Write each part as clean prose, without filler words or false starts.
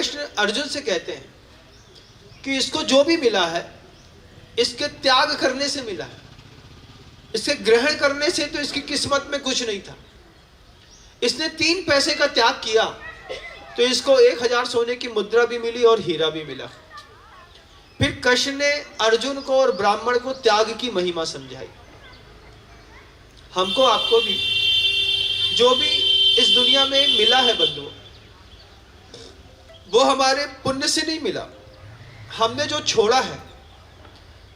कृष्ण अर्जुन से कहते हैं कि इसको जो भी मिला है इसके त्याग करने से मिला है, इसके ग्रहण करने से तो इसकी किस्मत में कुछ नहीं था। इसने 3 पैसे का त्याग किया तो इसको 1000 सोने की मुद्रा भी मिली और हीरा भी मिला। फिर कृष्ण ने अर्जुन को और ब्राह्मण को त्याग की महिमा समझाई। हमको आपको भी जो भी इस दुनिया में मिला है बंधुओं, वो हमारे पुण्य से नहीं मिला। हमने जो छोड़ा है,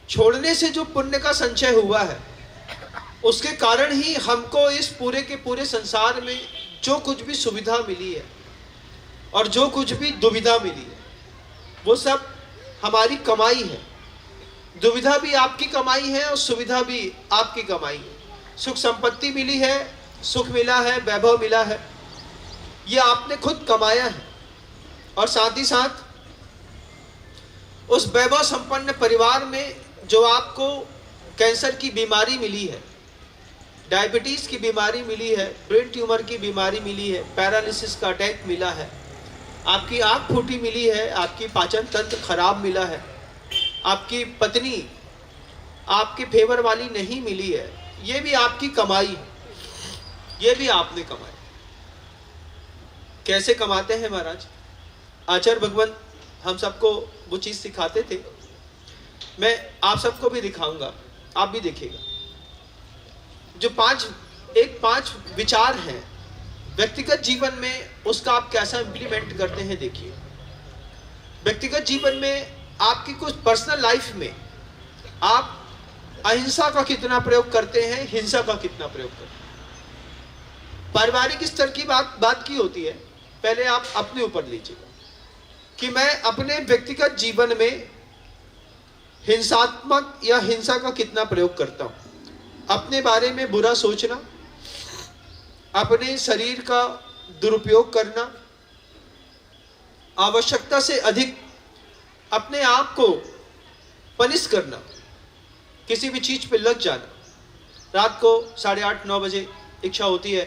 छोड़ने से जो पुण्य का संचय हुआ है, उसके कारण ही हमको इस पूरे के पूरे संसार में जो कुछ भी सुविधा मिली है और जो कुछ भी दुविधा मिली है, वो सब हमारी कमाई है। दुविधा भी आपकी कमाई है और सुविधा भी आपकी कमाई है। सुख संपत्ति मिली है, सुख मिला है, वैभव मिला है, ये आपने खुद कमाया है। और साथ ही साथ उस वैभव संपन्न परिवार में जो आपको कैंसर की बीमारी मिली है, डायबिटीज की बीमारी मिली है, ब्रेन ट्यूमर की बीमारी मिली है, पैरालिसिस का अटैक मिला है, आपकी आँख फूटी मिली है, आपकी पाचन तंत्र खराब मिला है, आपकी पत्नी आपके फेवर वाली नहीं मिली है, ये भी आपकी कमाई है, ये भी आपने कमाई। कैसे कमाते हैं महाराज? आचार्य भगवान हम सबको वो चीज़ सिखाते थे। मैं आप सबको भी दिखाऊंगा, आप भी देखिएगा। जो 5 विचार हैं व्यक्तिगत जीवन में, उसका आप कैसा इंप्लीमेंट करते हैं देखिए। व्यक्तिगत जीवन में आपकी कुछ पर्सनल लाइफ में आप अहिंसा का कितना प्रयोग करते हैं, हिंसा का कितना प्रयोग करते हैं। पारिवारिक स्तर की बात की होती है, पहले आप अपने ऊपर लीजिएगा कि मैं अपने व्यक्तिगत जीवन में हिंसात्मक या हिंसा का कितना प्रयोग करता हूं। अपने बारे में बुरा सोचना, अपने शरीर का दुरुपयोग करना, आवश्यकता से अधिक अपने आप को पनिश करना, किसी भी चीज पे लग जाना। रात को 8:30-9 बजे इच्छा होती है,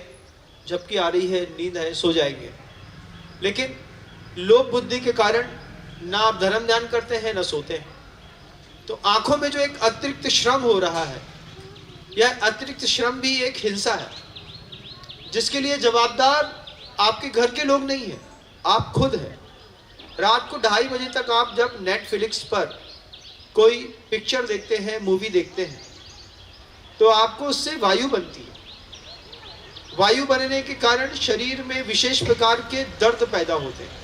झपकी आ रही है, नींद है, सो जाएंगे, लेकिन लोभ बुद्धि के कारण ना आप धर्म ध्यान करते हैं, ना सोते हैं। तो आंखों में जो एक अतिरिक्त श्रम हो रहा है, यह अतिरिक्त श्रम भी एक हिंसा है, जिसके लिए जवाबदार आपके घर के लोग नहीं है, आप खुद हैं। रात को 2:30 बजे तक आप जब नेटफ्लिक्स पर कोई पिक्चर देखते हैं, मूवी देखते हैं, तो आपको उससे वायु बनती है। वायु बनने के कारण शरीर में विशेष प्रकार के दर्द पैदा होते हैं।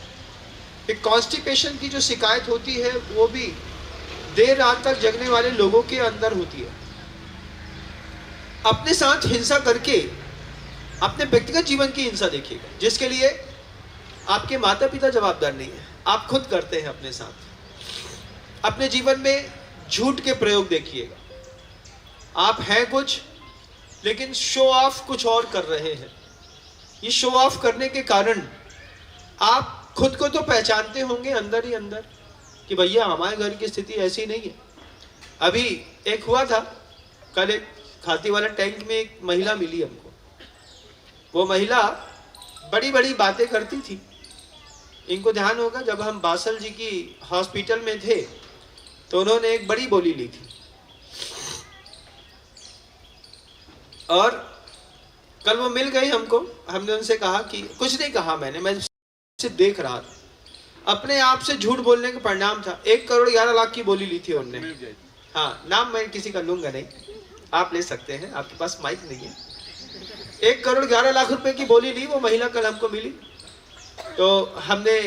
एक कॉन्स्टिपेशन की जो शिकायत होती है, वो भी देर रात तक जगने वाले लोगों के अंदर होती है। अपने साथ हिंसा करके अपने व्यक्तिगत जीवन की हिंसा देखिएगा, जिसके लिए आपके माता पिता जवाबदार नहीं है, आप खुद करते हैं अपने साथ। अपने जीवन में झूठ के प्रयोग देखिएगा। आप हैं कुछ, लेकिन शो ऑफ कुछ और कर रहे हैं। ये शो ऑफ करने के कारण आप खुद को तो पहचानते होंगे अंदर ही अंदर कि भैया हमारे घर की स्थिति ऐसी नहीं है। अभी एक हुआ था, कल एक खाती वाला टैंक में एक महिला मिली हमको। वो महिला बड़ी बड़ी बातें करती थी। इनको ध्यान होगा, जब हम बासल जी की हॉस्पिटल में थे तो उन्होंने एक बड़ी बोली ली थी, और कल वो मिल गई हमको। हमने उनसे कहा कि कुछ नहीं कहा, मैं सिर्फ देख रहा था। अपने आप से झूठ बोलने का परिणाम था। 1,11,00,000 की बोली ली थी उन्होंने। हाँ, नाम मैं किसी का लूंगा नहीं, आप ले सकते हैं, आपके पास माइक नहीं है। 1,11,00,000 रुपए की बोली ली वो महिला, कल हमको मिली। तो हमने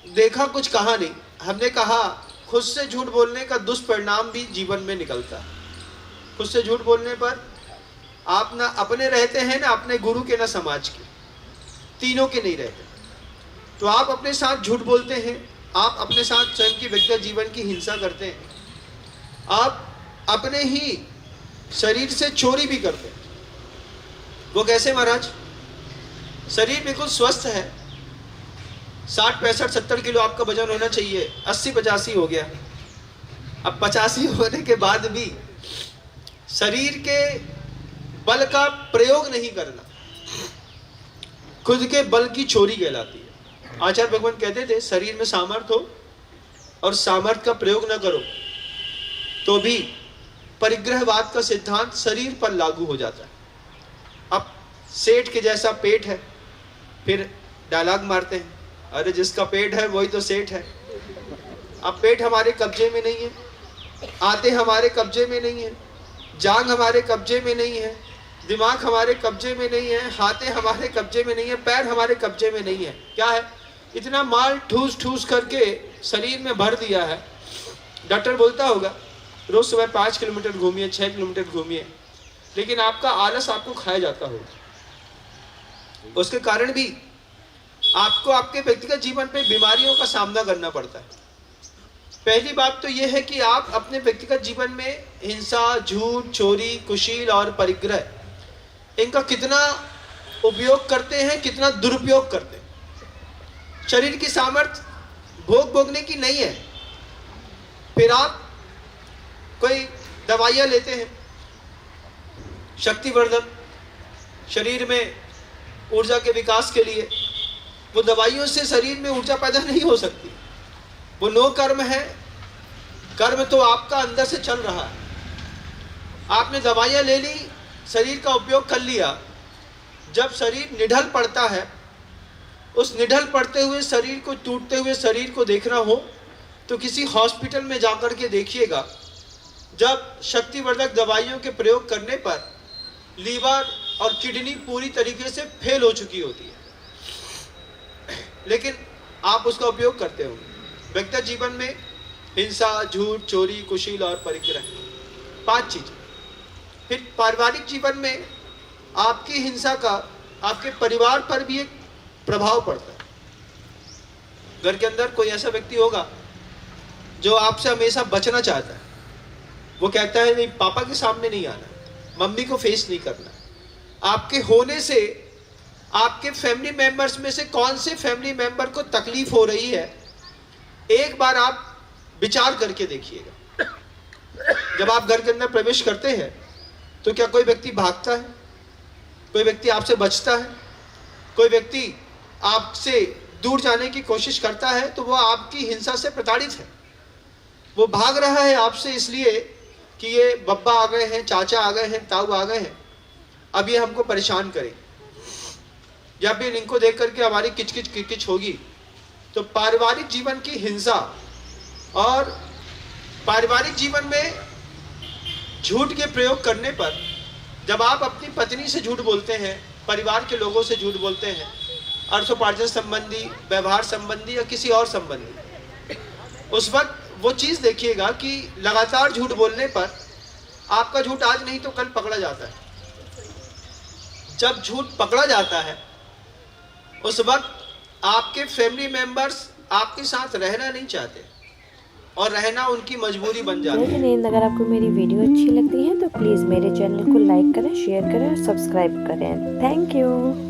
देखा, कुछ कहा नहीं। हमने कहा खुद से झूठ बोलने का दुष्परिणाम भी जीवन में निकलता है। खुद से झूठ बोलने पर आप ना अपने रहते हैं, ना अपने गुरु के, ना समाज के, तीनों के नहीं रहते। तो आप अपने साथ झूठ बोलते हैं, आप अपने साथ स्वयं की व्यक्तिगत जीवन की हिंसा करते हैं, आप अपने ही शरीर से चोरी भी करते हैं। वो कैसे महाराज? शरीर बिल्कुल स्वस्थ है, 60, 65, 70 किलो आपका वजन होना चाहिए, 80, 85 हो गया। अब 85 होने के बाद भी शरीर के बल का प्रयोग नहीं करना, खुद के बल की चोरी कहलाती है। आचार्य भगवान कहते थे शरीर में सामर्थ्य हो और सामर्थ्य का प्रयोग न करो तो भी परिग्रहवाद का सिद्धांत शरीर पर लागू हो जाता है। अब सेठ के जैसा पेट है, फिर डायलॉग मारते हैं, अरे जिसका पेट है वही तो सेठ है। अब पेट हमारे कब्जे में नहीं है, आते हमारे कब्जे में नहीं है, जांग हमारे कब्जे में नहीं है, दिमाग हमारे कब्जे में नहीं है, हाथे हमारे कब्जे में नहीं है, पैर हमारे कब्जे में नहीं है। क्या है? इतना माल ठूस ठूस करके शरीर में भर दिया है। डॉक्टर बोलता होगा रोज सुबह 5 किलोमीटर घूमिए, 6 किलोमीटर घूमिए, लेकिन आपका आलस आपको खाया जाता होगा। उसके कारण भी आपको आपके व्यक्तिगत जीवन पे बीमारियों का सामना करना पड़ता है। पहली बात तो यह है कि आप अपने व्यक्तिगत जीवन में हिंसा, झूठ, चोरी, कुशील और परिग्रह इनका कितना उपयोग करते हैं, कितना दुरुपयोग करते हैं। शरीर की सामर्थ्य भोग भोगने की नहीं है। फिर आप कोई दवाइयाँ लेते हैं शक्तिवर्धक, शरीर में ऊर्जा के विकास के लिए, वो दवाइयों से शरीर में ऊर्जा पैदा नहीं हो सकती। वो नो कर्म है, कर्म तो आपका अंदर से चल रहा है। आपने दवाइयाँ ले ली, शरीर का उपयोग कर लिया, जब शरीर निढल पड़ता है, उस निढल पड़ते हुए शरीर को, टूटते हुए शरीर को देखना हो तो किसी हॉस्पिटल में जाकर के देखिएगा। जब शक्तिवर्धक दवाइयों के प्रयोग करने पर लीवर और किडनी पूरी तरीके से फेल हो चुकी होती है, लेकिन आप उसका उपयोग करते हो। व्यक्तिगत जीवन में हिंसा, झूठ, चोरी, कुशील और परिग्रह, 5 चीजें। फिर पारिवारिक जीवन में आपकी हिंसा का आपके परिवार पर भी एक प्रभाव पड़ता है। घर के अंदर कोई ऐसा व्यक्ति होगा जो आपसे हमेशा बचना चाहता है। वो कहता है नहीं, पापा के सामने नहीं आना, मम्मी को फेस नहीं करना। आपके होने से आपके फैमिली मेंबर्स में से कौन से फैमिली मेंबर को तकलीफ हो रही है, एक बार आप विचार करके देखिएगा। जब आप घर के अंदर प्रवेश करते हैं तो क्या कोई व्यक्ति भागता है? कोई व्यक्ति आपसे बचता है? कोई व्यक्ति आपसे दूर जाने की कोशिश करता है तो वो आपकी हिंसा से प्रताड़ित है। वो भाग रहा है आपसे इसलिए कि ये बब्बा आ गए हैं, चाचा आ गए हैं, ताऊ आ गए हैं, अब ये हमको परेशान करें। जब भी इनको देख करके हमारी किचकिच किचकिच होगी। तो पारिवारिक जीवन की हिंसा और पारिवारिक जीवन में झूठ के प्रयोग करने पर, जब आप अपनी पत्नी से झूठ बोलते हैं, परिवार के लोगों से झूठ बोलते हैं, अर्थोपार्जन संबंधी, व्यवहार संबंधी या किसी और संबंधी, उस वक्त वो चीज़ देखिएगा कि लगातार झूठ बोलने पर आपका झूठ आज नहीं तो कल पकड़ा जाता है। जब झूठ पकड़ा जाता है उस वक्त आपके फैमिली मेंबर्स आपके साथ रहना नहीं चाहते और रहना उनकी मजबूरी बन जाती है। लेकिन अगर आपको मेरी वीडियो अच्छी लगती है तो प्लीज़ मेरे चैनल को लाइक करें, शेयर करें और सब्सक्राइब करें। Thank you.